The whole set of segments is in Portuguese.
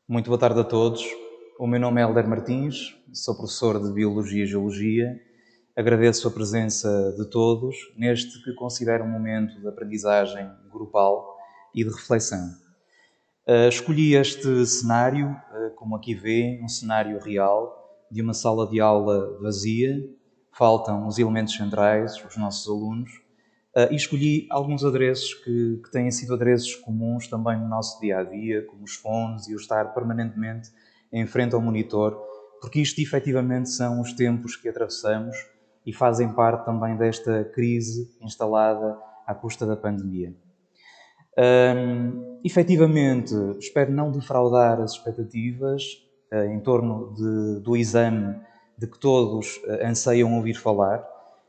Muito boa tarde a todos. O meu nome é Helder Martins, sou professor de Biologia e Geologia. Agradeço a presença de todos neste que considero um momento de aprendizagem grupal e de reflexão. Escolhi este cenário, como aqui vê, um cenário real de uma sala de aula vazia. Faltam os elementos centrais, os nossos alunos, e escolhi alguns adereços que têm sido adereços comuns também no nosso dia-a-dia, como os fones e o estar permanentemente em frente ao monitor, porque isto efetivamente são os tempos que atravessamos e fazem parte também desta crise instalada à custa da pandemia. Efetivamente, espero não defraudar as expectativas em torno do exame de que todos anseiam ouvir falar.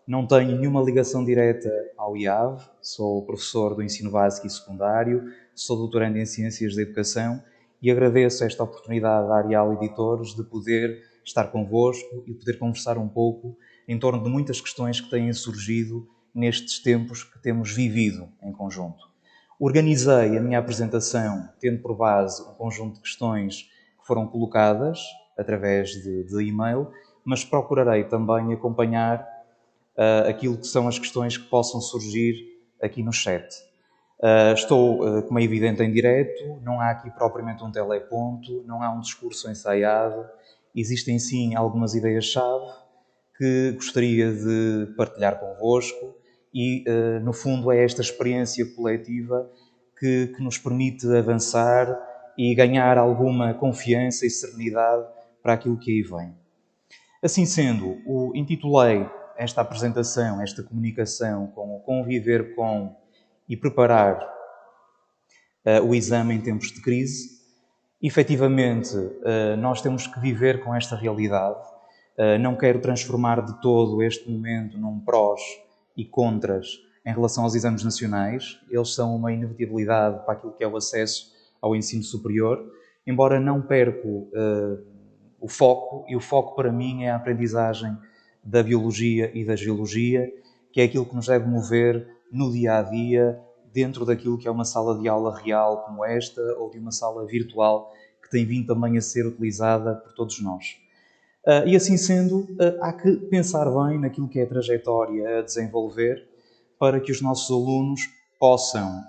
Não tenho nenhuma ligação direta ao IAV, sou professor do ensino básico e secundário, sou doutorando em Ciências da Educação e agradeço esta oportunidade da Arial Editores de poder estar convosco e poder conversar um pouco em torno de muitas questões que têm surgido nestes tempos que temos vivido em conjunto. Organizei a minha apresentação tendo por base um conjunto de questões que foram colocadas através de e-mail, mas procurarei também acompanhar aquilo que são as questões que possam surgir aqui no chat. Estou, como é evidente, em direto, não há aqui propriamente um teleponto, não há um discurso ensaiado, existem sim algumas ideias-chave que gostaria de partilhar convosco e, no fundo, é esta experiência coletiva que nos permite avançar e ganhar alguma confiança e serenidade para aquilo que aí vem. Assim sendo, intitulei esta apresentação, esta comunicação, com o conviver com e preparar o exame em tempos de crise. Efetivamente, nós temos que viver com esta realidade. Não quero transformar de todo este momento num prós e contras em relação aos exames nacionais. Eles são uma inevitabilidade para aquilo que é o acesso ao ensino superior, embora não perco o foco, e o foco para mim é a aprendizagem da biologia e da geologia, que é aquilo que nos deve mover no dia-a-dia, dentro daquilo que é uma sala de aula real como esta, ou de uma sala virtual que tem vindo também a ser utilizada por todos nós. E assim sendo, há que pensar bem naquilo que é a trajetória a desenvolver para que os nossos alunos possam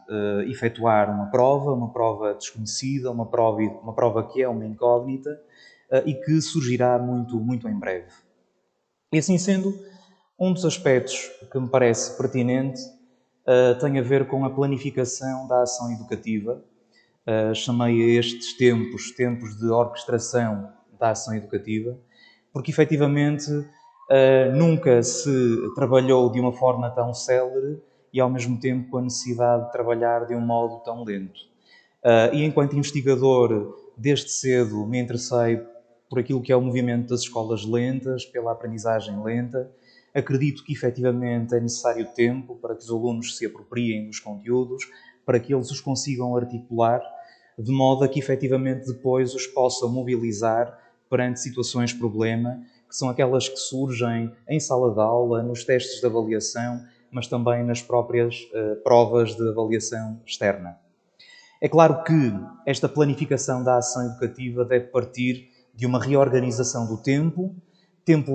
efetuar uma prova desconhecida, uma prova que é uma incógnita e que surgirá muito em breve. E assim sendo, um dos aspectos que me parece pertinente tem a ver com a planificação da ação educativa. Chamei a estes tempos de orquestração da ação educativa, porque efetivamente nunca se trabalhou de uma forma tão célere e ao mesmo tempo com a necessidade de trabalhar de um modo tão lento. E enquanto investigador, desde cedo me interessei por aquilo que é o movimento das escolas lentas, pela aprendizagem lenta. Acredito que efetivamente é necessário tempo para que os alunos se apropriem dos conteúdos, para que eles os consigam articular, de modo a que efetivamente depois os possam mobilizar perante situações problema, que são aquelas que surgem em sala de aula, nos testes de avaliação, mas também nas próprias provas de avaliação externa. É claro que esta planificação da ação educativa deve partir de uma reorganização do tempo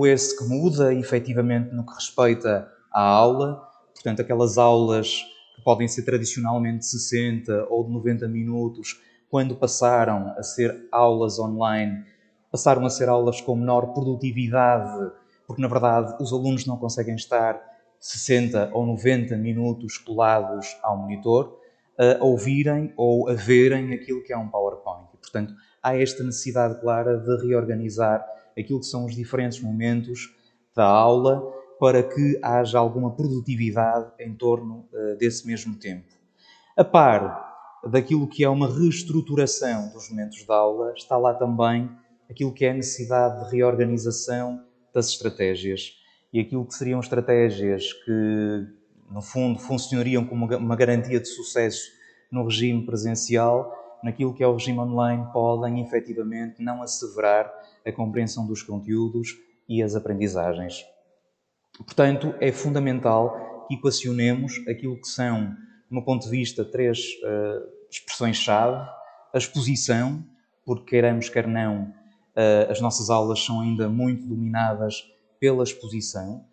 esse que muda efetivamente no que respeita à aula, portanto aquelas aulas que podem ser tradicionalmente de 60 ou de 90 minutos, quando passaram a ser aulas online, passaram a ser aulas com menor produtividade, porque na verdade os alunos não conseguem estar 60 ou 90 minutos colados ao monitor, a ouvirem ou a verem aquilo que é um PowerPoint. E, portanto, há esta necessidade clara de reorganizar aquilo que são os diferentes momentos da aula para que haja alguma produtividade em torno desse mesmo tempo. A par daquilo que é uma reestruturação dos momentos da aula, está lá também aquilo que é a necessidade de reorganização das estratégias. E aquilo que seriam estratégias que, no fundo, funcionariam como uma garantia de sucesso no regime presencial, naquilo que é o regime online, podem efetivamente não asseverar a compreensão dos conteúdos e as aprendizagens. Portanto, é fundamental que equacionemos aquilo que são, do meu ponto de vista, três expressões-chave: a exposição, porque queiramos, quer não, as nossas aulas são ainda muito dominadas pela exposição.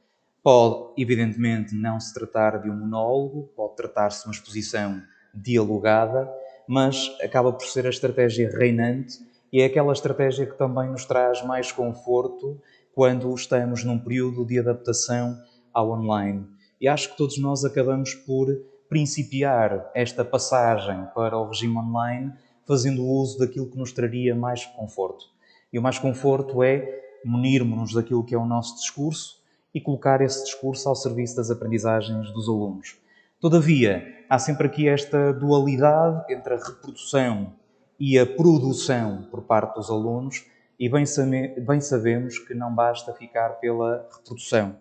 Pode, evidentemente, não se tratar de um monólogo, pode tratar-se de uma exposição dialogada, mas acaba por ser a estratégia reinante e é aquela estratégia que também nos traz mais conforto quando estamos num período de adaptação ao online. E acho que todos nós acabamos por principiar esta passagem para o regime online fazendo uso daquilo que nos traria mais conforto. E o mais conforto é munirmos-nos daquilo que é o nosso discurso e colocar esse discurso ao serviço das aprendizagens dos alunos. Todavia, há sempre aqui esta dualidade entre a reprodução e a produção por parte dos alunos e bem sabemos que não basta ficar pela reprodução,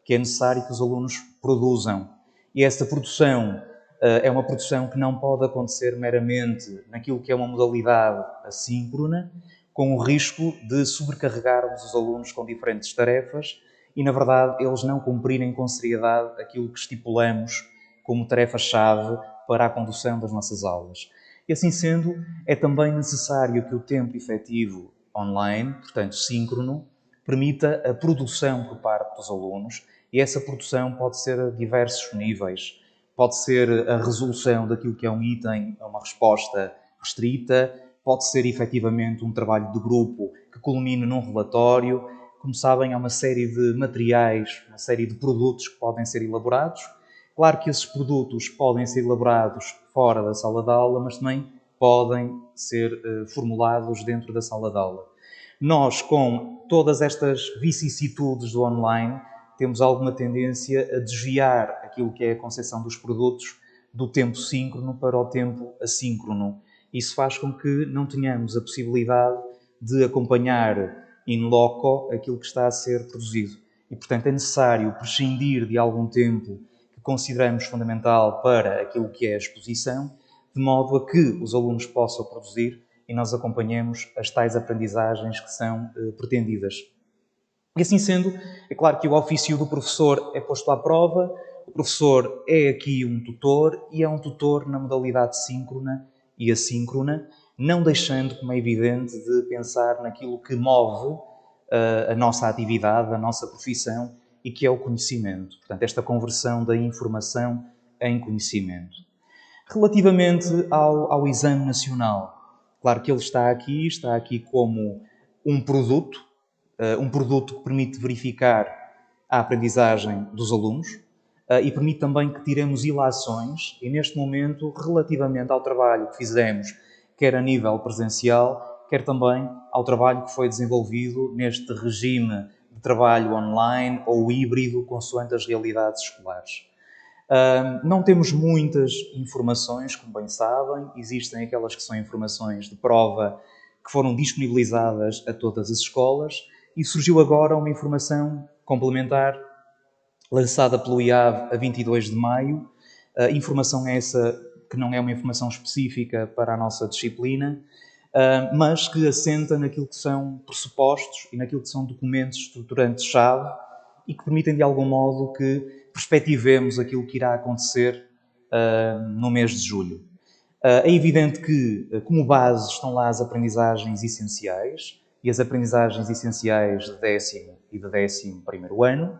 que é necessário que os alunos produzam. E essa produção é uma produção que não pode acontecer meramente naquilo que é uma modalidade assíncrona, com o risco de sobrecarregarmos os alunos com diferentes tarefas e, na verdade, eles não cumprirem com seriedade aquilo que estipulamos como tarefa-chave para a condução das nossas aulas. E assim sendo, é também necessário que o tempo efetivo online, portanto síncrono, permita a produção por parte dos alunos e essa produção pode ser a diversos níveis. Pode ser a resolução daquilo que é um item a uma resposta restrita, pode ser efetivamente um trabalho de grupo que culmine num relatório. Como sabem, há uma série de materiais, uma série de produtos que podem ser elaborados. Claro que esses produtos podem ser elaborados fora da sala de aula, mas também podem ser formulados dentro da sala de aula. Nós, com todas estas vicissitudes do online, temos alguma tendência a desviar aquilo que é a concepção dos produtos do tempo síncrono para o tempo assíncrono. Isso faz com que não tenhamos a possibilidade de acompanhar in loco aquilo que está a ser produzido. E, portanto, é necessário prescindir de algum tempo que consideramos fundamental para aquilo que é a exposição, de modo a que os alunos possam produzir e nós acompanhemos as tais aprendizagens que são pretendidas. E assim sendo, é claro que o ofício do professor é posto à prova, o professor é aqui um tutor e é um tutor na modalidade síncrona e assíncrona, não deixando, como é evidente, de pensar naquilo que move a nossa atividade, a nossa profissão e que é o conhecimento. Portanto, esta conversão da informação em conhecimento. Relativamente ao exame nacional, claro que ele está aqui como um produto que permite verificar a aprendizagem dos alunos e permite também que tiremos ilações e, neste momento, relativamente ao trabalho que fizemos, quer a nível presencial, quer também ao trabalho que foi desenvolvido neste regime de trabalho online ou híbrido, consoante as realidades escolares. Não temos muitas informações, como bem sabem, existem aquelas que são informações de prova que foram disponibilizadas a todas as escolas e surgiu agora uma informação complementar lançada pelo IAV a 22 de maio, informação essa que não é uma informação específica para a nossa disciplina, mas que assenta naquilo que são pressupostos e naquilo que são documentos estruturantes-chave e que permitem, de algum modo, que perspectivemos aquilo que irá acontecer no mês de julho. É evidente que, como base, estão lá as aprendizagens essenciais, e as aprendizagens essenciais de 10º e de 11º ano.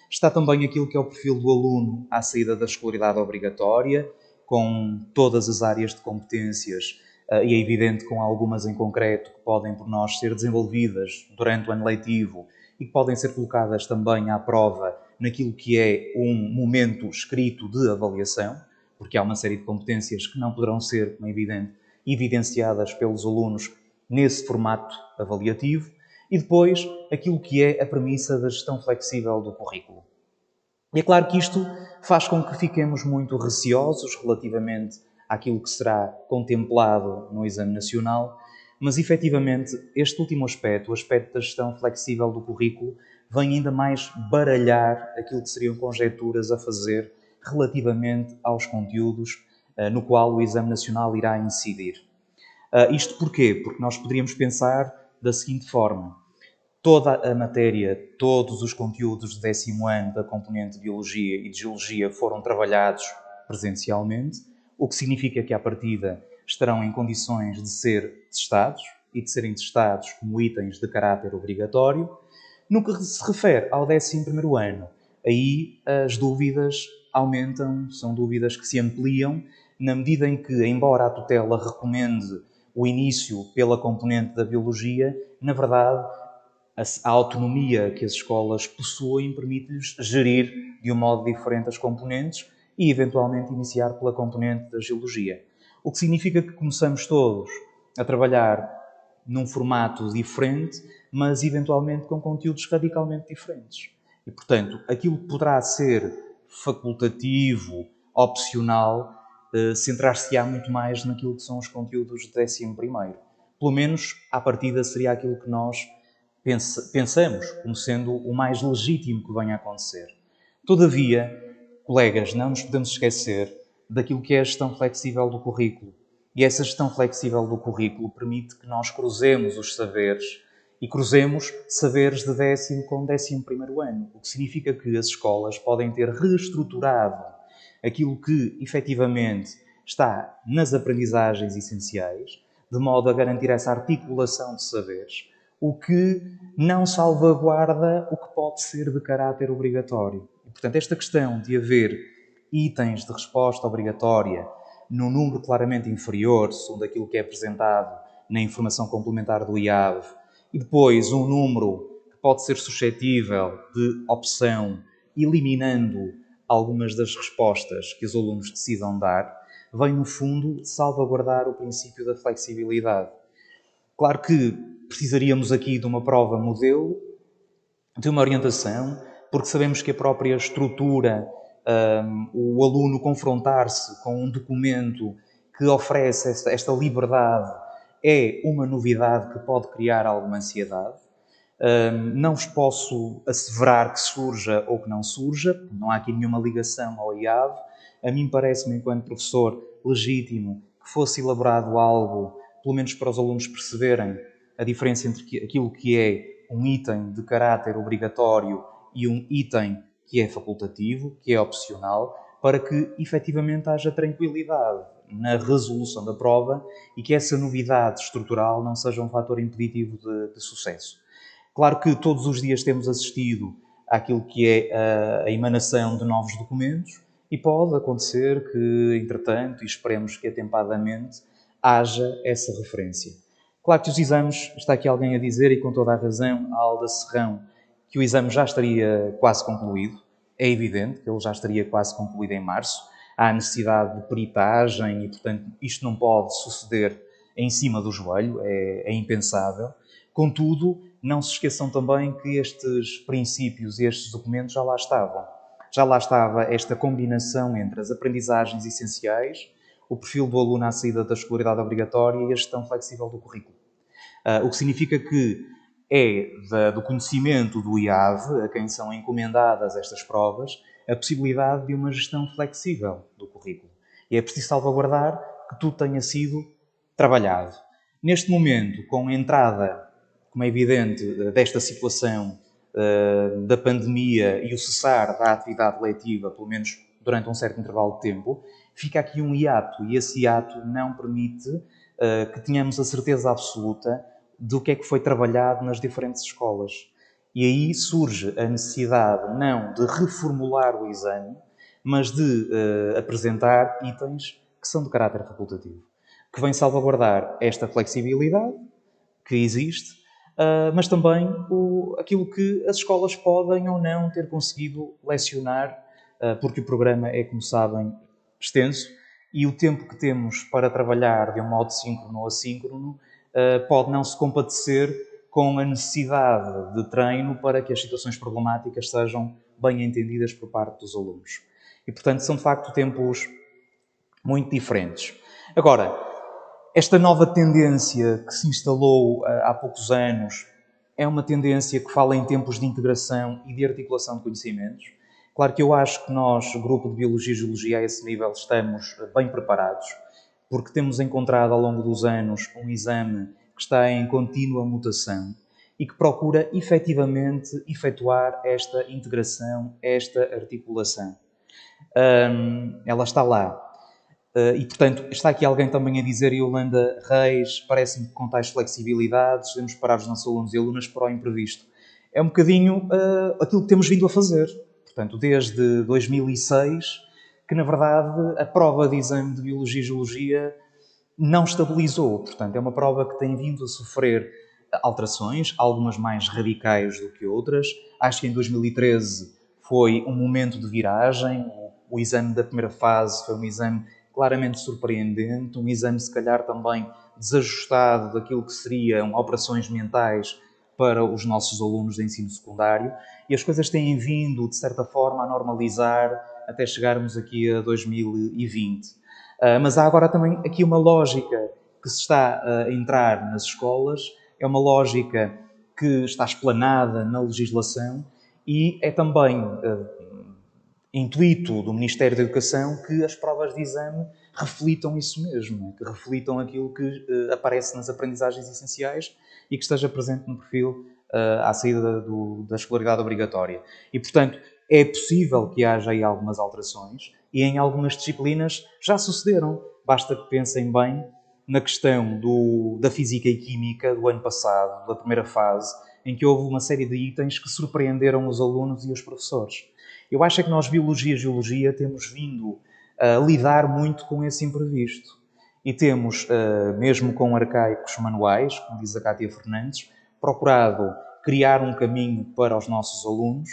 Está também aquilo que é o perfil do aluno à saída da escolaridade obrigatória, com todas as áreas de competências, e é evidente com algumas em concreto que podem por nós ser desenvolvidas durante o ano letivo e que podem ser colocadas também à prova naquilo que é um momento escrito de avaliação, porque há uma série de competências que não poderão ser, como é evidente, evidenciadas pelos alunos nesse formato avaliativo, e depois aquilo que é a premissa da gestão flexível do currículo. E é claro que isto faz com que fiquemos muito receosos relativamente àquilo que será contemplado no exame nacional, mas efetivamente este último aspecto, o aspecto da gestão flexível do currículo, vem ainda mais baralhar aquilo que seriam conjecturas a fazer relativamente aos conteúdos no qual o exame nacional irá incidir. Isto porquê? Porque nós poderíamos pensar da seguinte forma: toda a matéria, todos os conteúdos de 10º ano da componente de Biologia e de Geologia foram trabalhados presencialmente, o que significa que, à partida, estarão em condições de ser testados, e de serem testados como itens de caráter obrigatório. No que se refere ao 11º ano, aí as dúvidas aumentam, são dúvidas que se ampliam, na medida em que, embora a tutela recomende o início pela componente da biologia, na verdade, a autonomia que as escolas possuem permite-lhes gerir de um modo diferente as componentes e, eventualmente, iniciar pela componente da geologia. O que significa que começamos todos a trabalhar num formato diferente, mas, eventualmente, com conteúdos radicalmente diferentes. E, portanto, aquilo que poderá ser facultativo, opcional, centrar-se-á muito mais naquilo que são os conteúdos de 11º. Pelo menos, à partida, seria aquilo que nós pensamos como sendo o mais legítimo que venha a acontecer. Todavia, colegas, não nos podemos esquecer daquilo que é a gestão flexível do currículo. E essa gestão flexível do currículo permite que nós cruzemos os saberes e cruzemos saberes de 10º com 11º ano, o que significa que as escolas podem ter reestruturado aquilo que, efetivamente, está nas aprendizagens essenciais, de modo a garantir essa articulação de saberes, o que não salvaguarda o que pode ser de caráter obrigatório. E, portanto, esta questão de haver itens de resposta obrigatória num número claramente inferior, segundo aquilo que é apresentado na informação complementar do IAV, e depois um número que pode ser suscetível de opção, eliminando algumas das respostas que os alunos decidam dar, vem, no fundo, salvaguardar o princípio da flexibilidade. Claro que precisaríamos aqui de uma prova modelo, de uma orientação, porque sabemos que a própria estrutura, o aluno confrontar-se com um documento que oferece esta liberdade é uma novidade que pode criar alguma ansiedade. Não vos posso asseverar que surja ou que não surja, não há aqui nenhuma ligação ao IAV. A mim parece-me, enquanto professor legítimo, que fosse elaborado algo, pelo menos para os alunos perceberem a diferença entre aquilo que é um item de caráter obrigatório e um item que é facultativo, que é opcional, para que efetivamente haja tranquilidade na resolução da prova e que essa novidade estrutural não seja um fator impeditivo de sucesso. Claro que todos os dias temos assistido àquilo que é a emanação de novos documentos e pode acontecer que, entretanto, e esperemos que atempadamente, haja essa referência. Claro que os exames, está aqui alguém a dizer, e com toda a razão, a Alda Serrão, que o exame já estaria quase concluído. É evidente que ele já estaria quase concluído em março. Há necessidade de peritagem e, portanto, isto não pode suceder em cima do joelho, é impensável. Contudo, não se esqueçam também que estes princípios e estes documentos já lá estavam. Já lá estava esta combinação entre as aprendizagens essenciais, o perfil do aluno à saída da escolaridade obrigatória e a gestão flexível do currículo. O que significa que é do conhecimento do IAV, a quem são encomendadas estas provas, a possibilidade de uma gestão flexível do currículo. E é preciso salvaguardar que tudo tenha sido trabalhado. Neste momento, com a entrada, como é evidente, desta situação da pandemia e o cessar da atividade letiva, pelo menos durante um certo intervalo de tempo, fica aqui um hiato, e esse hiato não permite que tenhamos a certeza absoluta do que é que foi trabalhado nas diferentes escolas. E aí surge a necessidade não de reformular o exame, mas de apresentar itens que são de caráter facultativo, que vem salvaguardar esta flexibilidade que existe, mas também aquilo que as escolas podem ou não ter conseguido lecionar, porque o programa é, como sabem, extenso, e o tempo que temos para trabalhar de um modo síncrono ou assíncrono pode não se compadecer com a necessidade de treino para que as situações problemáticas sejam bem entendidas por parte dos alunos. E, portanto, são de facto tempos muito diferentes. Agora, esta nova tendência que se instalou há poucos anos é uma tendência que fala em tempos de integração e de articulação de conhecimentos. Claro que eu acho que nós, grupo de Biologia e Geologia, a esse nível estamos bem preparados, porque temos encontrado ao longo dos anos um exame que está em contínua mutação e que procura efetivamente efetuar esta integração, esta articulação. Ela está lá. E, portanto, está aqui alguém também a dizer, Yolanda Reis, parece-me que com tais flexibilidades devemos preparar os nossos alunos e alunas para o imprevisto. É um bocadinho aquilo que temos vindo a fazer. Portanto, desde 2006, que na verdade a prova de exame de Biologia e Geologia não estabilizou. Portanto, é uma prova que tem vindo a sofrer alterações, algumas mais radicais do que outras. Acho que em 2013 foi um momento de viragem. O exame da primeira fase foi um exame claramente surpreendente, um exame se calhar também desajustado daquilo que seriam operações mentais para os nossos alunos de ensino secundário, e as coisas têm vindo, de certa forma, a normalizar até chegarmos aqui a 2020. Mas há agora também aqui uma lógica que se está a entrar nas escolas, é uma lógica que está explanada na legislação e é também intuito do Ministério da Educação que as provas de exame reflitam isso mesmo, que reflitam aquilo que aparece nas aprendizagens essenciais e que esteja presente no perfil à saída da escolaridade obrigatória. E, portanto, é possível que haja aí algumas alterações e em algumas disciplinas já sucederam. Basta que pensem bem na questão da física e química do ano passado, da primeira fase, em que houve uma série de itens que surpreenderam os alunos e os professores. Eu acho é que nós, Biologia e Geologia, temos vindo a lidar muito com esse imprevisto. E temos, mesmo com arcaicos manuais, como diz a Cátia Fernandes, procurado criar um caminho para os nossos alunos,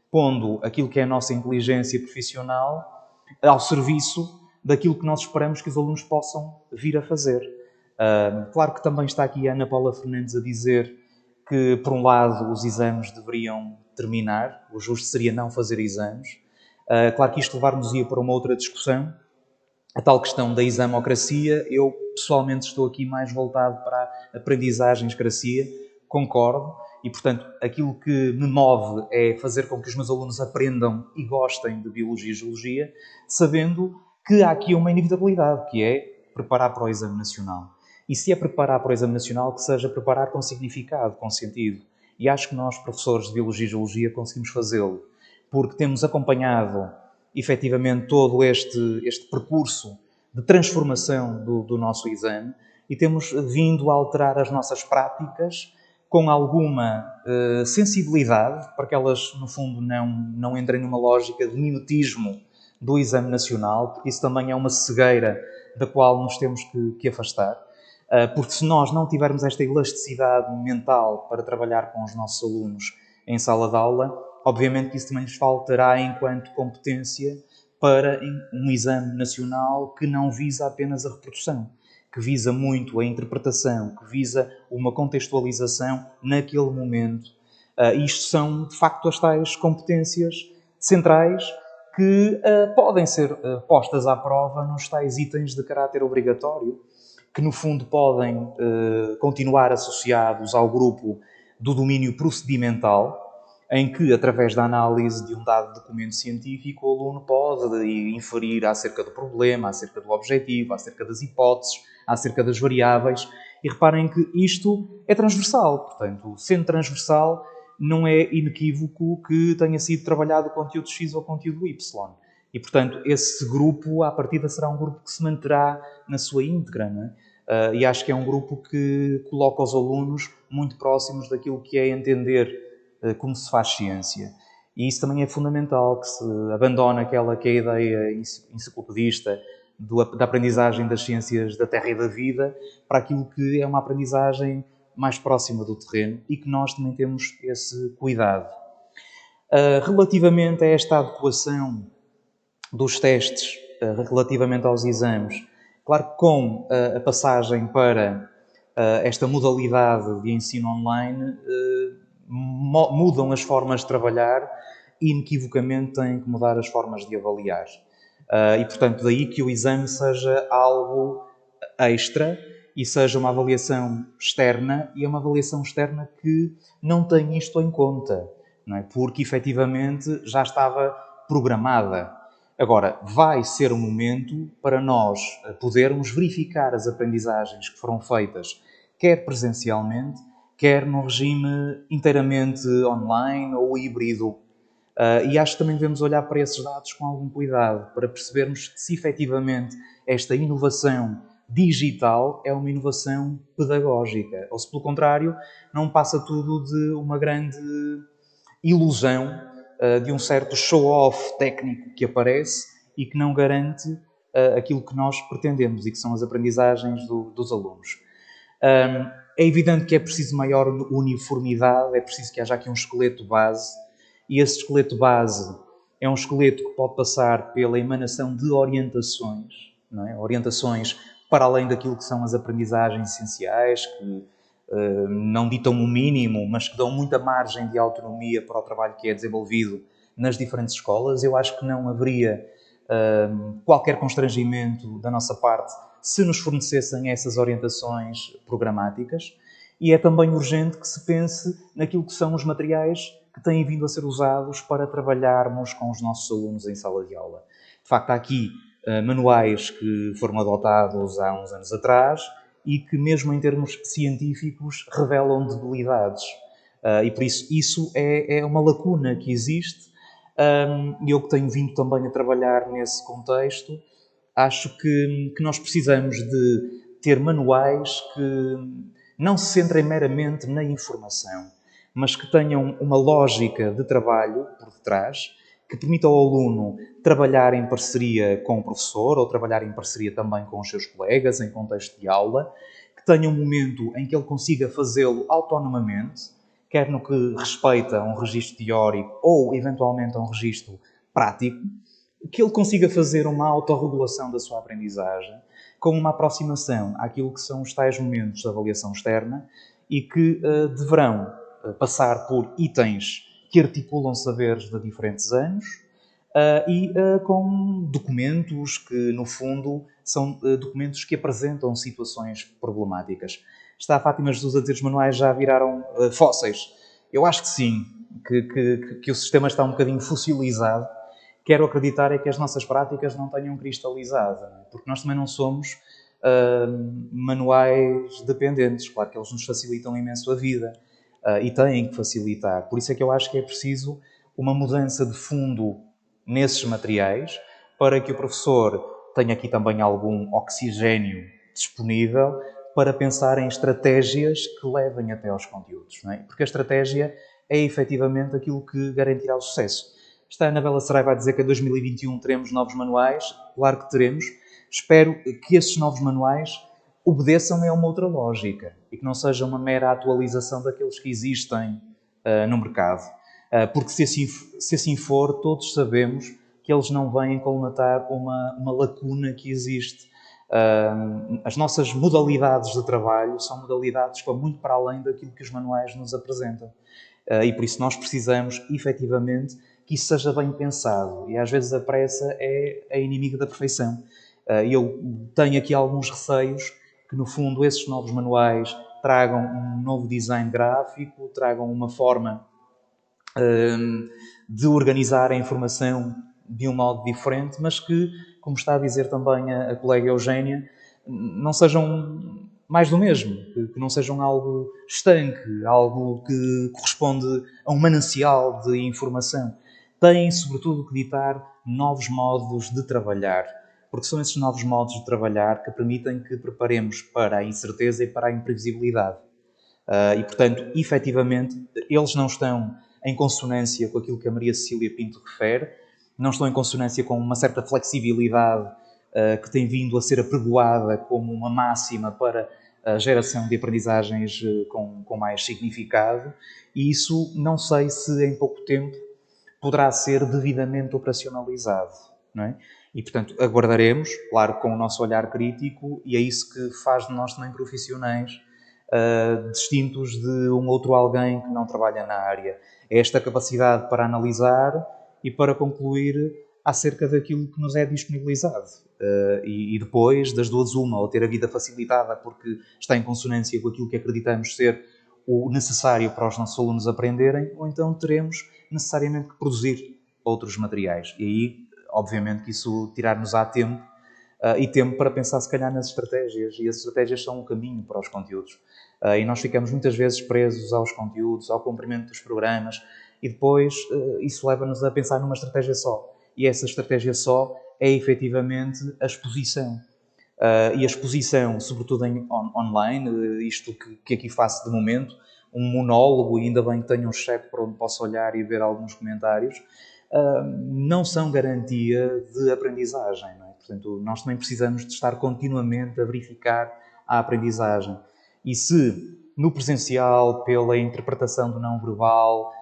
pondo aquilo que é a nossa inteligência profissional ao serviço daquilo que nós esperamos que os alunos possam vir a fazer. Claro que também está aqui a Ana Paula Fernandes a dizer que, por um lado, os exames deveriam terminar, o justo seria não fazer exames. Claro que isto levar-nos-ia para uma outra discussão, a tal questão da examocracia. Eu, pessoalmente, estou aqui mais voltado para a aprendizagem-cracia, concordo, e, portanto, aquilo que me move é fazer com que os meus alunos aprendam e gostem de Biologia e Geologia, sabendo que há aqui uma inevitabilidade, que é preparar para o Exame Nacional. E se é preparar para o Exame Nacional, que seja preparar com significado, com sentido. E acho que nós, professores de Biologia e Geologia, conseguimos fazê-lo, porque temos acompanhado, efetivamente, todo este percurso de transformação do nosso exame e temos vindo a alterar as nossas práticas com alguma sensibilidade, para que elas, no fundo, não entrem numa lógica de mimetismo do Exame Nacional, porque isso também é uma cegueira da qual nos temos que afastar. Porque se nós não tivermos esta elasticidade mental para trabalhar com os nossos alunos em sala de aula, obviamente que isso também nos faltará enquanto competência para um exame nacional que não visa apenas a reprodução, que visa muito a interpretação, que visa uma contextualização naquele momento. Isto são, de facto, as tais competências centrais que podem ser postas à prova nos tais itens de caráter obrigatório, que no fundo podem continuar associados ao grupo do domínio procedimental, em que, através da análise de um dado documento científico, o aluno pode inferir acerca do problema, acerca do objetivo, acerca das hipóteses, acerca das variáveis. E reparem que isto é transversal. Portanto, sendo transversal, não é inequívoco que tenha sido trabalhado o conteúdo X ou o conteúdo Y. E, portanto, esse grupo, à partida, será um grupo que se manterá na sua íntegra, não é? E acho que é um grupo que coloca os alunos muito próximos daquilo que é entender como se faz ciência. E isso também é fundamental, que se abandone aquela que é a ideia enciclopedista da aprendizagem das ciências da Terra e da vida para aquilo que é uma aprendizagem mais próxima do terreno e que nós também temos esse cuidado. Relativamente a esta adequação dos testes, relativamente aos exames, claro que com a passagem para esta modalidade de ensino online, mudam as formas de trabalhar e, inequivocamente, têm que mudar as formas de avaliar. E, portanto, daí que o exame seja algo extra e seja uma avaliação externa, e é uma avaliação externa que não tem isto em conta, não é? Porque, efetivamente, já estava programada. Agora, vai ser um momento para nós podermos verificar as aprendizagens que foram feitas, quer presencialmente, quer no regime inteiramente online ou híbrido. E acho que também devemos olhar para esses dados com algum cuidado, para percebermos se efetivamente esta inovação digital é uma inovação pedagógica, ou se pelo contrário não passa tudo de uma grande ilusão, de um certo show-off técnico que aparece e que não garante aquilo que nós pretendemos e que são as aprendizagens dos alunos. É evidente que é preciso maior uniformidade, é preciso que haja aqui um esqueleto base, e esse esqueleto base é um esqueleto que pode passar pela emanação de orientações, não é? Orientações para além daquilo que são as aprendizagens essenciais, que não ditam o mínimo, mas que dão muita margem de autonomia para o trabalho que é desenvolvido nas diferentes escolas. Eu acho que não haveria qualquer constrangimento da nossa parte se nos fornecessem essas orientações programáticas, e é também urgente que se pense naquilo que são os materiais que têm vindo a ser usados para trabalharmos com os nossos alunos em sala de aula. De facto, há aqui manuais que foram adotados há uns anos atrás e que, mesmo em termos científicos, revelam debilidades. E por isso é uma lacuna que existe. E eu que tenho vindo também a trabalhar nesse contexto, acho que nós precisamos de ter manuais que não se centrem meramente na informação, mas que tenham uma lógica de trabalho por detrás, que permita ao aluno trabalhar em parceria com o professor ou trabalhar em parceria também com os seus colegas em contexto de aula, que tenha um momento em que ele consiga fazê-lo autonomamente, quer no que respeita a um registro teórico ou, eventualmente, a um registro prático, que ele consiga fazer uma autorregulação da sua aprendizagem com uma aproximação àquilo que são os tais momentos de avaliação externa e que deverão passar por itens que articulam saberes de diferentes anos com documentos que, no fundo, são documentos que apresentam situações problemáticas. Está a Fátima Jesus a dizer que os manuais já viraram fósseis. Eu acho que sim, que o sistema está um bocadinho fossilizado. Quero acreditar é que as nossas práticas não tenham cristalizado, porque nós também não somos manuais dependentes. Claro que eles nos facilitam imenso a vida e têm que facilitar. Por isso é que eu acho que é preciso uma mudança de fundo nesses materiais para que o professor tenha aqui também algum oxigênio disponível para pensar em estratégias que levem até aos conteúdos, não é? Porque a estratégia é efetivamente aquilo que garantirá o sucesso. Está a Anabela Saraiva a dizer que em 2021 teremos novos manuais. Claro que teremos. Espero que esses novos manuais obedeçam a uma outra lógica e que não seja uma mera atualização daqueles que existem no mercado. Porque se assim for, todos sabemos que eles não vêm colmatar uma lacuna que existe. As nossas modalidades de trabalho são modalidades que vão muito para além daquilo que os manuais nos apresentam. E por isso nós precisamos, efetivamente, que isso seja bem pensado. E às vezes a pressa é a inimiga da perfeição. E eu tenho aqui alguns receios que, no fundo, esses novos manuais tragam um novo design gráfico, tragam uma forma de organizar a informação de um modo diferente, mas que, como está a dizer também a colega Eugénia, não sejam mais do mesmo, que não sejam algo estanque, algo que corresponde a um manancial de informação. Têm, sobretudo, que ditar novos modos de trabalhar, porque são esses novos modos de trabalhar que permitem que preparemos para a incerteza e para a imprevisibilidade. E, portanto, efetivamente, eles não estão em consonância com aquilo que a Maria Cecília Pinto refere, não estão em consonância com uma certa flexibilidade que tem vindo a ser apregoada como uma máxima para a geração de aprendizagens com mais significado, e isso não sei se em pouco tempo poderá ser devidamente operacionalizado, não é? E, portanto, aguardaremos, claro, com o nosso olhar crítico, e é isso que faz de nós também profissionais distintos de um outro alguém que não trabalha na área. É esta capacidade para analisar e para concluir acerca daquilo que nos é disponibilizado. E depois, das duas uma, ou ter a vida facilitada porque está em consonância com aquilo que acreditamos ser o necessário para os nossos alunos aprenderem, ou então teremos necessariamente que produzir outros materiais. E aí, obviamente, que isso tirar-nos-á tempo e tempo para pensar, se calhar, nas estratégias. E as estratégias são um caminho para os conteúdos. E nós ficamos muitas vezes presos aos conteúdos, ao cumprimento dos programas, e depois isso leva-nos a pensar numa estratégia só. E essa estratégia só é efetivamente a exposição. E a exposição, sobretudo online, isto que aqui faço de momento, um monólogo, e ainda bem que tenho um chat para onde posso olhar e ver alguns comentários, não são garantia de aprendizagem. Não é? Portanto, nós também precisamos de estar continuamente a verificar a aprendizagem. E se no presencial, pela interpretação do não verbal,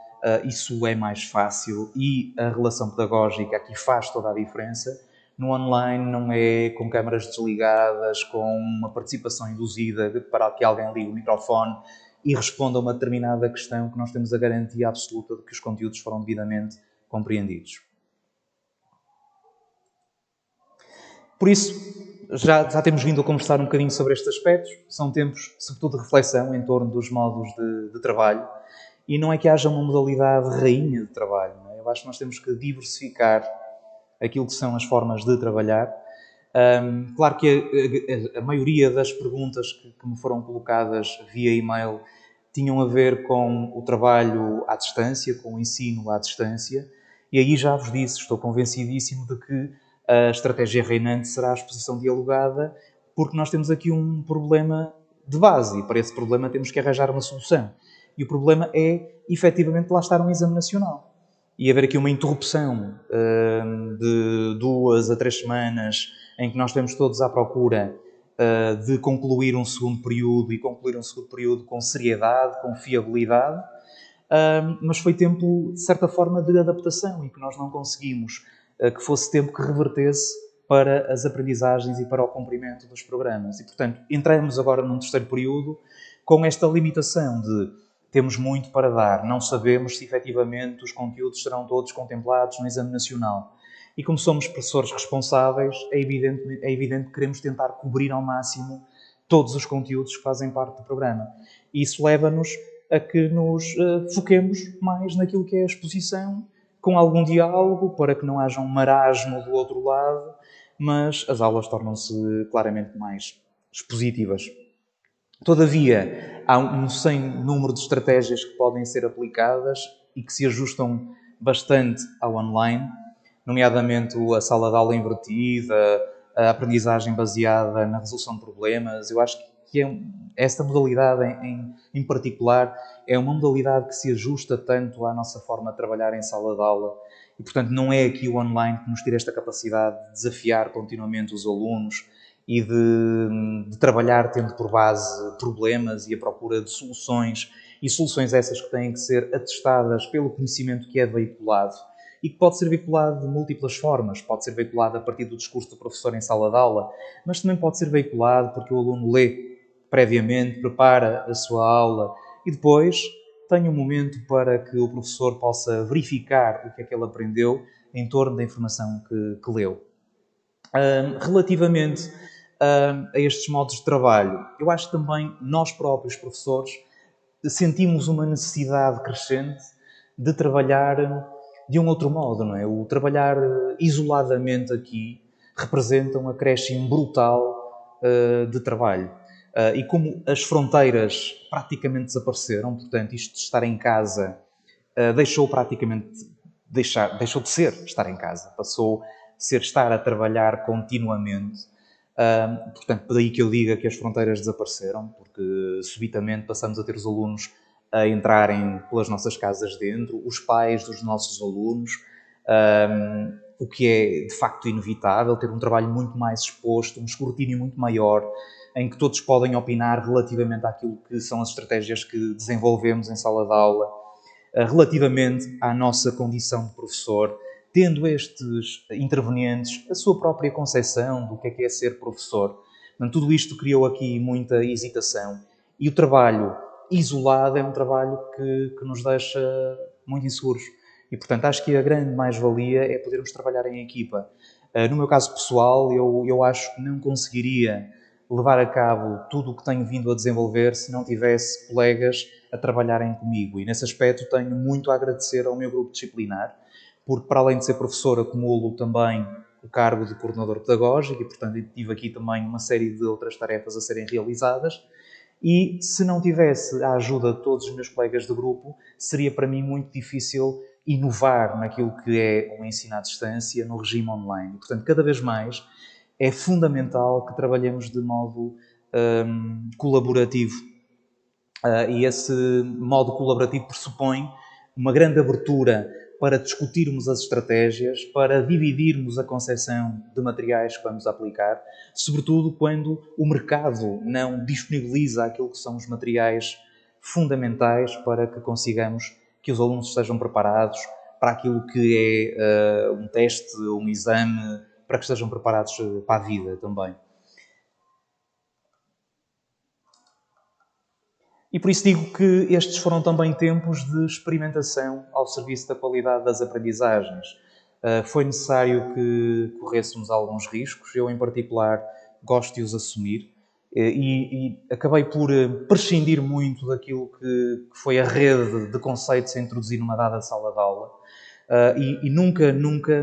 isso é mais fácil e a relação pedagógica aqui faz toda a diferença, no online não é com câmaras desligadas, com uma participação induzida para que alguém ligue o microfone e responda a uma determinada questão, que nós temos a garantia absoluta de que os conteúdos foram devidamente compreendidos. Por isso, já temos vindo a conversar um bocadinho sobre estes aspectos. São tempos, sobretudo, de reflexão em torno dos modos de trabalho. E não é que haja uma modalidade rainha de trabalho. Não é? Eu acho que nós temos que diversificar aquilo que são as formas de trabalhar. Claro que a maioria das perguntas que me foram colocadas via e-mail tinham a ver com o trabalho à distância, com o ensino à distância. E aí já vos disse, estou convencidíssimo de que a estratégia reinante será a exposição dialogada, porque nós temos aqui um problema de base e para esse problema temos que arranjar uma solução. E o problema é, efetivamente, lá estar um exame nacional. E haver aqui uma interrupção de 2 a 3 semanas em que nós estamos todos à procura de concluir um segundo período e concluir um segundo período com seriedade, com fiabilidade, mas foi tempo, de certa forma, de adaptação e que nós não conseguimos que fosse tempo que revertesse para as aprendizagens e para o cumprimento dos programas. E, portanto, entramos agora num terceiro período com esta limitação de temos muito para dar, não sabemos se efetivamente os conteúdos serão todos contemplados no Exame Nacional. E como somos professores responsáveis, é evidente que queremos tentar cobrir ao máximo todos os conteúdos que fazem parte do programa. E isso leva-nos a que nos foquemos mais naquilo que é a exposição, com algum diálogo, para que não haja um marasmo do outro lado, mas as aulas tornam-se claramente mais expositivas. Todavia, há um sem número de estratégias que podem ser aplicadas e que se ajustam bastante ao online, nomeadamente a sala de aula invertida, a aprendizagem baseada na resolução de problemas. Eu acho que esta modalidade em particular é uma modalidade que se ajusta tanto à nossa forma de trabalhar em sala de aula e, portanto, não é aqui o online que nos tira esta capacidade de desafiar continuamente os alunos e de trabalhar tendo por base problemas e a procura de soluções, e soluções essas que têm que ser atestadas pelo conhecimento que é veiculado e que pode ser veiculado de múltiplas formas. Pode ser veiculado a partir do discurso do professor em sala de aula, mas também pode ser veiculado porque o aluno lê previamente, prepara a sua aula e depois tem um momento para que o professor possa verificar o que é que ele aprendeu em torno da informação que leu. Relativamente a estes modos de trabalho, eu acho que também nós próprios, professores, sentimos uma necessidade crescente de trabalhar de um outro modo, não é? O trabalhar isoladamente aqui representa um acréscimo brutal de trabalho. E como as fronteiras praticamente desapareceram, portanto, isto de estar em casa deixou de ser estar em casa, passou a ser estar a trabalhar continuamente. Portanto, daí que eu diga que as fronteiras desapareceram, porque subitamente passamos a ter os alunos a entrarem pelas nossas casas dentro, os pais dos nossos alunos, o que é de facto inevitável, ter um trabalho muito mais exposto, um escrutínio muito maior, em que todos podem opinar relativamente àquilo que são as estratégias que desenvolvemos em sala de aula, relativamente à nossa condição de professor, tendo estes intervenientes a sua própria concepção do que é ser professor. Portanto, tudo isto criou aqui muita hesitação. E o trabalho isolado é um trabalho que nos deixa muito inseguros. E, portanto, acho que a grande mais-valia é podermos trabalhar em equipa. No meu caso pessoal, eu acho que não conseguiria levar a cabo tudo o que tenho vindo a desenvolver se não tivesse colegas a trabalharem comigo. E, nesse aspecto, tenho muito a agradecer ao meu grupo disciplinar, porque, para além de ser professor, acumulo também o cargo de coordenador pedagógico e, portanto, tive aqui também uma série de outras tarefas a serem realizadas. E se não tivesse a ajuda de todos os meus colegas de grupo, seria para mim muito difícil inovar naquilo que é o ensino à distância no regime online. E, portanto, cada vez mais é fundamental que trabalhemos de modo colaborativo. E esse modo colaborativo pressupõe uma grande abertura para discutirmos as estratégias, para dividirmos a concepção de materiais que vamos aplicar, sobretudo quando o mercado não disponibiliza aquilo que são os materiais fundamentais para que consigamos que os alunos estejam preparados para aquilo que é um teste, um exame, para que estejam preparados para a vida também. E por isso digo que estes foram também tempos de experimentação ao serviço da qualidade das aprendizagens. Foi necessário que corrêssemos alguns riscos, eu em particular gosto de os assumir, e acabei por prescindir muito daquilo que foi a rede de conceitos a introduzir numa dada sala de aula, e nunca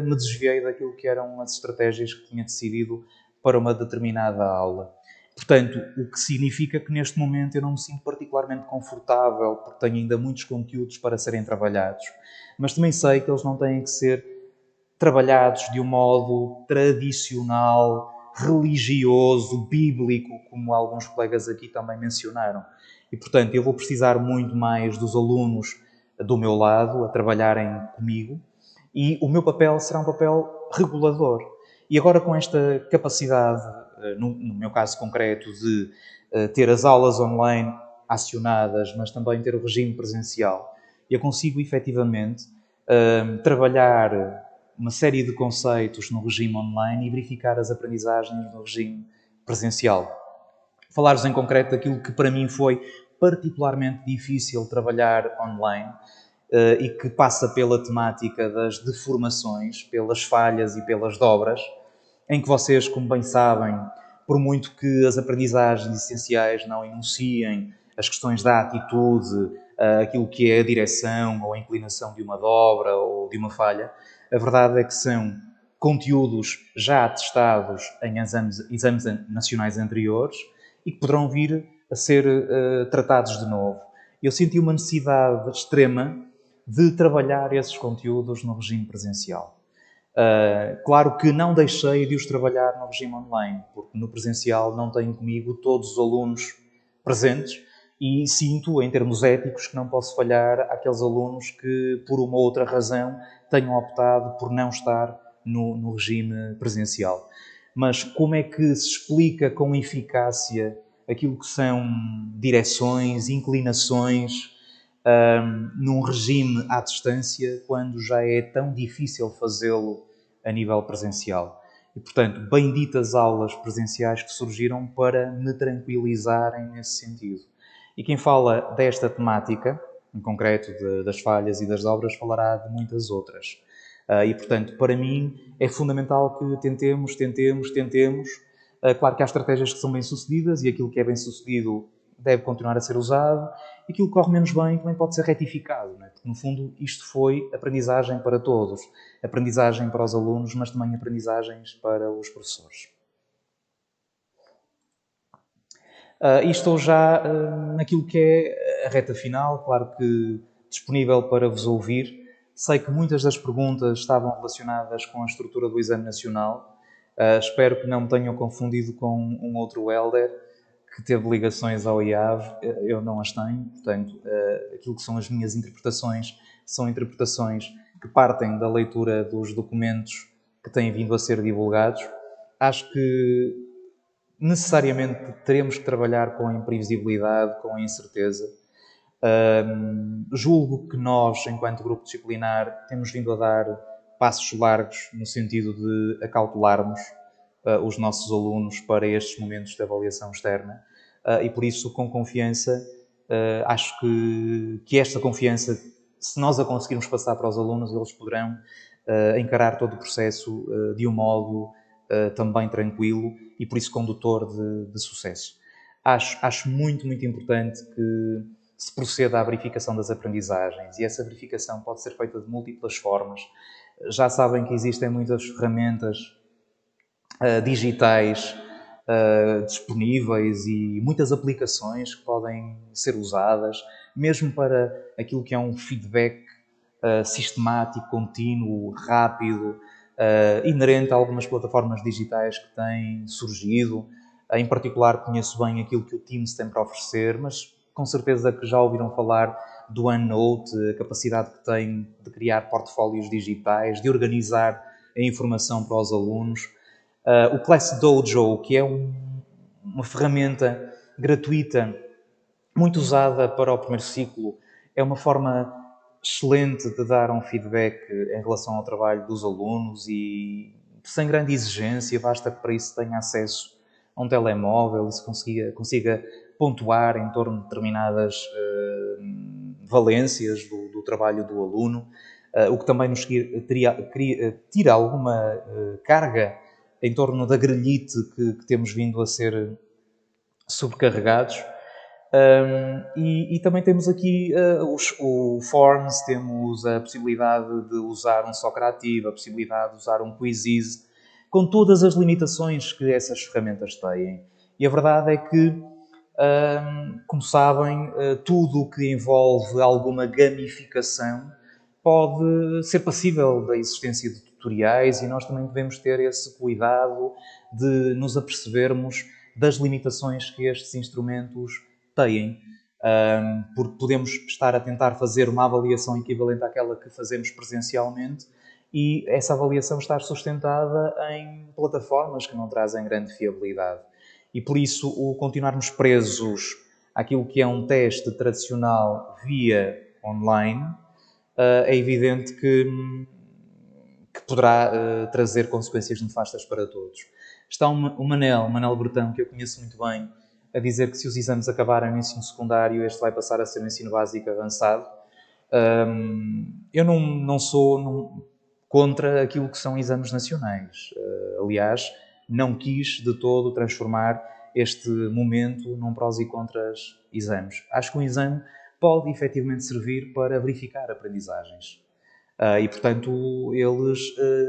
me desviei daquilo que eram as estratégias que tinha decidido para uma determinada aula. Portanto, o que significa que neste momento eu não me sinto particularmente confortável porque tenho ainda muitos conteúdos para serem trabalhados. Mas também sei que eles não têm que ser trabalhados de um modo tradicional, religioso, bíblico, como alguns colegas aqui também mencionaram. E, portanto, eu vou precisar muito mais dos alunos do meu lado a trabalharem comigo e o meu papel será um papel regulador. E agora com esta capacidade, no meu caso concreto, de ter as aulas online acionadas, mas também ter o regime presencial, eu consigo efetivamente trabalhar uma série de conceitos no regime online e verificar as aprendizagens no regime presencial. Falar-vos em concreto daquilo que para mim foi particularmente difícil trabalhar online e que passa pela temática das deformações, pelas falhas e pelas dobras, em que vocês, como bem sabem, por muito que as aprendizagens essenciais não enunciem as questões da atitude, aquilo que é a direção ou a inclinação de uma dobra ou de uma falha, a verdade é que são conteúdos já atestados em exames nacionais anteriores e que poderão vir a ser tratados de novo. Eu senti uma necessidade extrema de trabalhar esses conteúdos no regime presencial. Claro que não deixei de os trabalhar no regime online, porque no presencial não tenho comigo todos os alunos presentes e sinto, em termos éticos, que não posso falhar àqueles alunos que, por uma ou outra razão, tenham optado por não estar no regime presencial. Mas como é que se explica com eficácia aquilo que são direções, inclinações, num regime à distância, quando já é tão difícil fazê-lo a nível presencial? E, portanto, benditas aulas presenciais que surgiram para me tranquilizarem nesse sentido. E quem fala desta temática, em concreto das falhas e das dobras, falará de muitas outras. E, portanto, para mim é fundamental que tentemos. Claro que há estratégias que são bem-sucedidas e aquilo que é bem-sucedido deve continuar a ser usado e aquilo que corre menos bem também pode ser retificado, não é? Porque, no fundo, isto foi aprendizagem para todos. Aprendizagem para os alunos, mas também aprendizagens para os professores. E estou já naquilo que é a reta final, claro que disponível para vos ouvir. Sei que muitas das perguntas estavam relacionadas com a estrutura do Exame Nacional. Espero que não me tenham confundido com um outro Helder que teve ligações ao IAV. Eu não as tenho, portanto, aquilo que são as minhas interpretações são interpretações que partem da leitura dos documentos que têm vindo a ser divulgados. Acho que necessariamente teremos que trabalhar com a imprevisibilidade, com a incerteza. Julgo que nós, enquanto grupo disciplinar, temos vindo a dar passos largos no sentido de acautelarmos os nossos alunos para estes momentos de avaliação externa e por isso, com confiança, acho que esta confiança, se nós a conseguirmos passar para os alunos, eles poderão encarar todo o processo de um modo também tranquilo e por isso condutor de sucesso. Acho muito importante que se proceda à verificação das aprendizagens e essa verificação pode ser feita de múltiplas formas. Já sabem que existem muitas ferramentas digitais disponíveis e muitas aplicações que podem ser usadas, mesmo para aquilo que é um feedback sistemático, contínuo, rápido, inerente a algumas plataformas digitais que têm surgido. Em particular, conheço bem aquilo que o Teams tem para oferecer, mas com certeza que já ouviram falar do OneNote, a capacidade que tem de criar portfólios digitais, de organizar a informação para os alunos. O Class Dojo, que é uma ferramenta gratuita, muito usada para o primeiro ciclo, é uma forma excelente de dar um feedback em relação ao trabalho dos alunos e sem grande exigência, basta que para isso tenha acesso a um telemóvel e se consiga pontuar em torno de determinadas valências do trabalho do aluno, o que também nos tira alguma carga em torno da grelhite que temos vindo a ser sobrecarregados. E também temos aqui o Forms, temos a possibilidade de usar um Socrative, a possibilidade de usar um Quizzes, com todas as limitações que essas ferramentas têm. E a verdade é que, como sabem, tudo o que envolve alguma gamificação pode ser passível da existência de tutoriais e nós também devemos ter esse cuidado de nos apercebermos das limitações que estes instrumentos têm, porque podemos estar a tentar fazer uma avaliação equivalente àquela que fazemos presencialmente e essa avaliação estar sustentada em plataformas que não trazem grande fiabilidade. E por isso, o continuarmos presos àquilo que é um teste tradicional via online, é evidente que poderá trazer consequências nefastas para todos. Está o Manel Bertão, que eu conheço muito bem, a dizer que se os exames acabarem no ensino secundário, este vai passar a ser no ensino básico avançado. Eu não sou contra aquilo que são exames nacionais. Aliás, não quis de todo transformar este momento num prós e contras exames. Acho que um exame pode efetivamente servir para verificar aprendizagens. E, portanto, eles,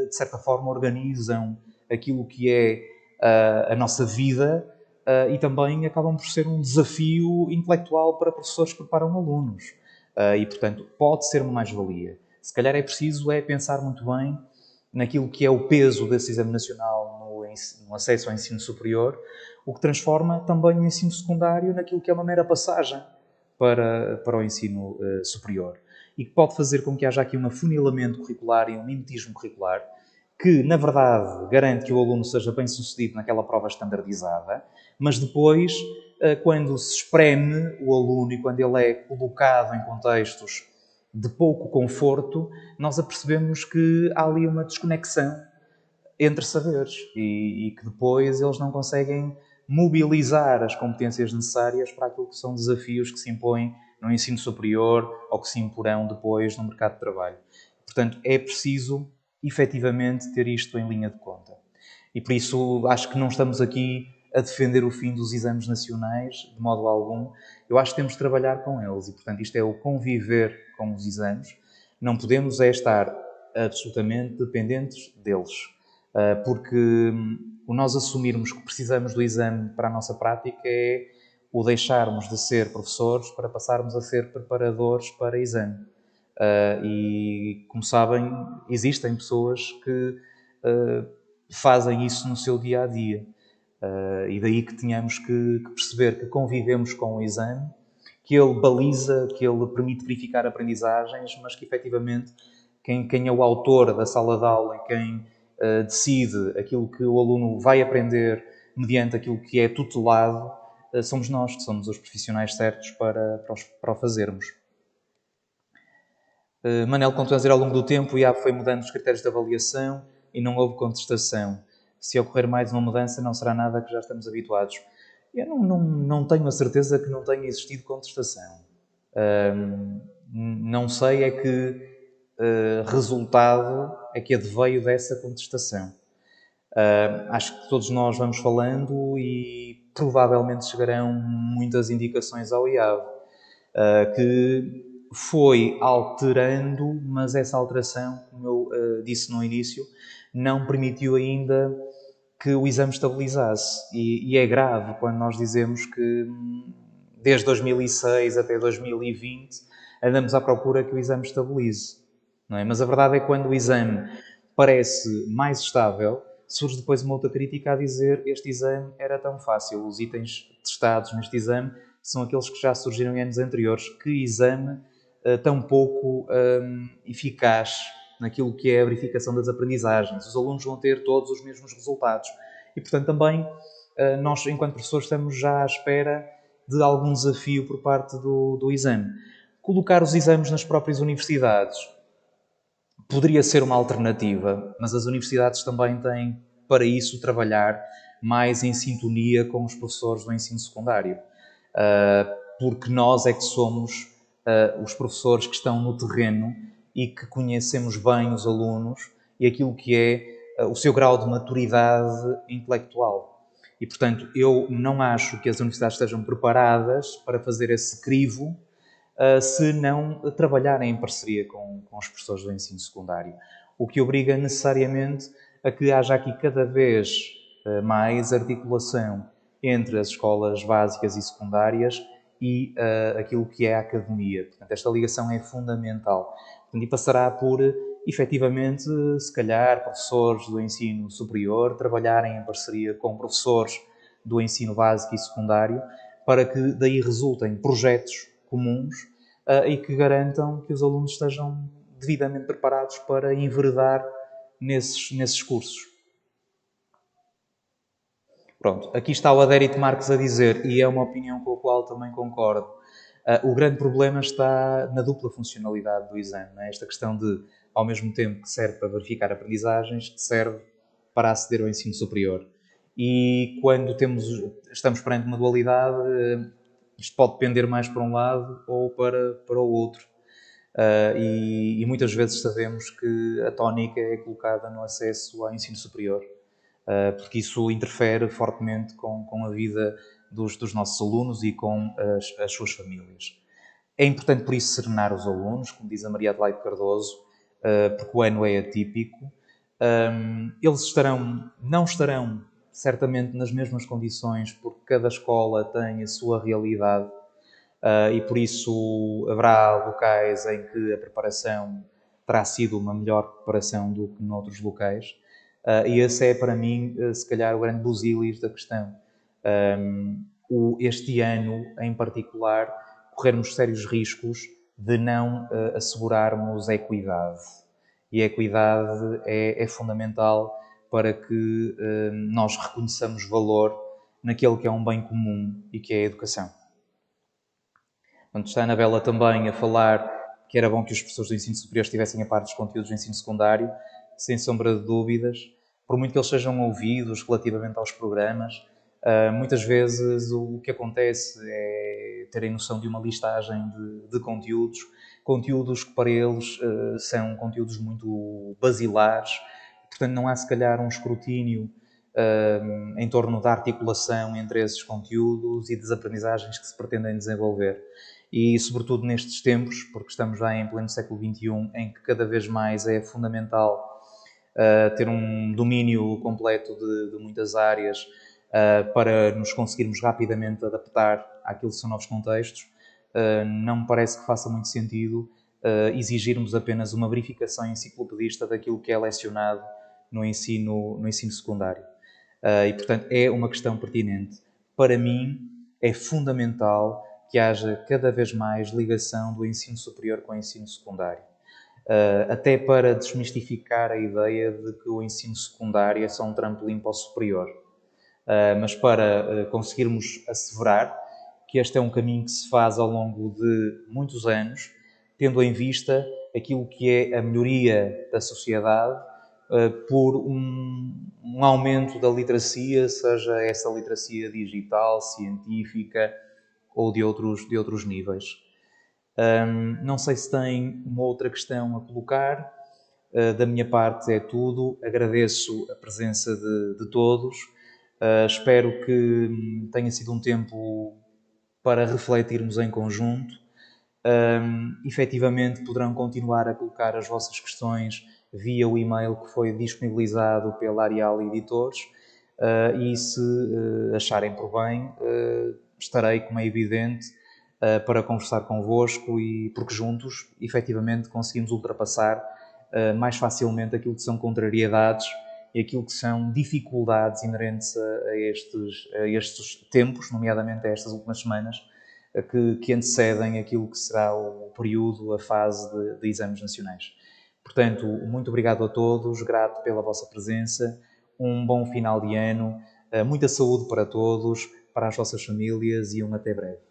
de certa forma, organizam aquilo que é a nossa vida e também acabam por ser um desafio intelectual para professores que preparam alunos. E, portanto, pode ser uma mais-valia. Se calhar é preciso pensar muito bem naquilo que é o peso desse exame nacional no acesso ao ensino superior, o que transforma também o ensino secundário naquilo que é uma mera passagem para o ensino superior. E que pode fazer com que haja aqui um afunilamento curricular e um mimetismo curricular que, na verdade, garante que o aluno seja bem sucedido naquela prova estandardizada, mas depois, quando se espreme o aluno e quando ele é colocado em contextos de pouco conforto, nós apercebemos que há ali uma desconexão entre saberes e que depois eles não conseguem mobilizar as competências necessárias para aquilo que são desafios que se impõem no ensino superior ou que se imporão depois no mercado de trabalho. Portanto, é preciso efetivamente ter isto em linha de conta. E por isso acho que não estamos aqui a defender o fim dos exames nacionais, de modo algum. Eu acho que temos de trabalhar com eles e, portanto, isto é o conviver com os exames. Não podemos estar absolutamente dependentes deles, porque o nós assumirmos que precisamos do exame para a nossa prática é o deixarmos de ser professores para passarmos a ser preparadores para exame. E, como sabem, existem pessoas que fazem isso no seu dia-a-dia. E daí que tenhamos que perceber que convivemos com o exame, que ele baliza, que ele permite verificar aprendizagens, mas que, efetivamente, quem é o autor da sala de aula e quem decide aquilo que o aluno vai aprender mediante aquilo que é tutelado, somos nós, que somos os profissionais certos para o fazermos. Manel, como a dizer, ao longo do tempo, o IAB foi mudando os critérios de avaliação e não houve contestação. Se ocorrer mais uma mudança, não será nada que já estamos habituados. Eu não tenho a certeza que não tenha existido contestação. Não sei é que resultado é que adveio dessa contestação. Acho que todos nós vamos falando e provavelmente chegarão muitas indicações ao IAB, que foi alterando, mas essa alteração, como eu disse no início, não permitiu ainda que o exame estabilizasse. E é grave quando nós dizemos que desde 2006 até 2020 andamos à procura que o exame estabilize. Não é? Mas a verdade é que quando o exame parece mais estável, surge depois uma outra crítica a dizer este exame era tão fácil, os itens testados neste exame são aqueles que já surgiram em anos anteriores. Que exame tão pouco eficaz naquilo que é a verificação das aprendizagens. Os alunos vão ter todos os mesmos resultados. E, portanto, também nós, enquanto professores, estamos já à espera de algum desafio por parte do exame. Colocar os exames nas próprias universidades poderia ser uma alternativa, mas as universidades também têm, para isso, trabalhar mais em sintonia com os professores do ensino secundário. Porque nós é que somos os professores que estão no terreno e que conhecemos bem os alunos e aquilo que é o seu grau de maturidade intelectual. E, portanto, eu não acho que as universidades estejam preparadas para fazer esse crivo se não trabalharem em parceria com os professores do ensino secundário. O que obriga necessariamente a que haja aqui cada vez mais articulação entre as escolas básicas e secundárias e aquilo que é a academia. Portanto, esta ligação é fundamental. Portanto, e passará por, efetivamente, se calhar, professores do ensino superior trabalharem em parceria com professores do ensino básico e secundário para que daí resultem projetos comuns e que garantam que os alunos estejam devidamente preparados para enveredar nesses cursos. Pronto, aqui está o Adérito Marques a dizer, e é uma opinião com a qual também concordo, o grande problema está na dupla funcionalidade do exame. Não é? Esta questão de, ao mesmo tempo que serve para verificar aprendizagens, serve para aceder ao ensino superior. E quando estamos perante uma dualidade, isto pode pender mais para um lado ou para o outro. E muitas vezes sabemos que a tónica é colocada no acesso ao ensino superior, porque isso interfere fortemente com a vida dos nossos alunos e com as suas famílias. É importante, por isso, serenar os alunos, como diz a Maria Adelaide Cardoso, porque o ano é atípico. Eles não estarão certamente nas mesmas condições, porque cada escola tem a sua realidade e por isso haverá locais em que a preparação terá sido uma melhor preparação do que noutros locais. E esse é, para mim, se calhar, o grande busilis da questão. Este ano, em particular, corrermos sérios riscos de não assegurarmos a equidade. E a equidade é fundamental para que nós reconheçamos valor naquele que é um bem comum e que é a educação. Portanto, está a Anabela também a falar que era bom que os professores do ensino superior estivessem a par dos conteúdos do ensino secundário, sem sombra de dúvidas, por muito que eles sejam ouvidos relativamente aos programas. Muitas vezes o que acontece é terem noção de uma listagem de conteúdos que para eles são conteúdos muito basilares, portanto não há se calhar um escrutínio em torno da articulação entre esses conteúdos e das aprendizagens que se pretendem desenvolver. E sobretudo nestes tempos, porque estamos já em pleno século XXI, em que cada vez mais é fundamental ter um domínio completo de muitas áreas para nos conseguirmos rapidamente adaptar àquilo que são novos contextos, não me parece que faça muito sentido exigirmos apenas uma verificação enciclopedista daquilo que é lecionado no ensino secundário. E, portanto, é uma questão pertinente. Para mim, é fundamental que haja cada vez mais ligação do ensino superior com o ensino secundário. Até para desmistificar a ideia de que o ensino secundário é só um trampolim para o superior. Mas para conseguirmos asseverar que este é um caminho que se faz ao longo de muitos anos, tendo em vista aquilo que é a melhoria da sociedade por um aumento da literacia, seja essa literacia digital, científica ou de outros níveis. Não sei se tem uma outra questão a colocar. Da minha parte é tudo. Agradeço a presença de todos. Espero que tenha sido um tempo para refletirmos em conjunto. Efetivamente poderão continuar a colocar as vossas questões via o e-mail que foi disponibilizado pela Arial Editores e se acharem por bem, estarei, como é evidente, para conversar convosco e porque juntos, efetivamente, conseguimos ultrapassar mais facilmente aquilo que são contrariedades e aquilo que são dificuldades inerentes a estes tempos, nomeadamente a estas últimas semanas, que antecedem aquilo que será o período, a fase de exames nacionais. Portanto, muito obrigado a todos, grato pela vossa presença, um bom final de ano, muita saúde para todos, para as vossas famílias e um até breve.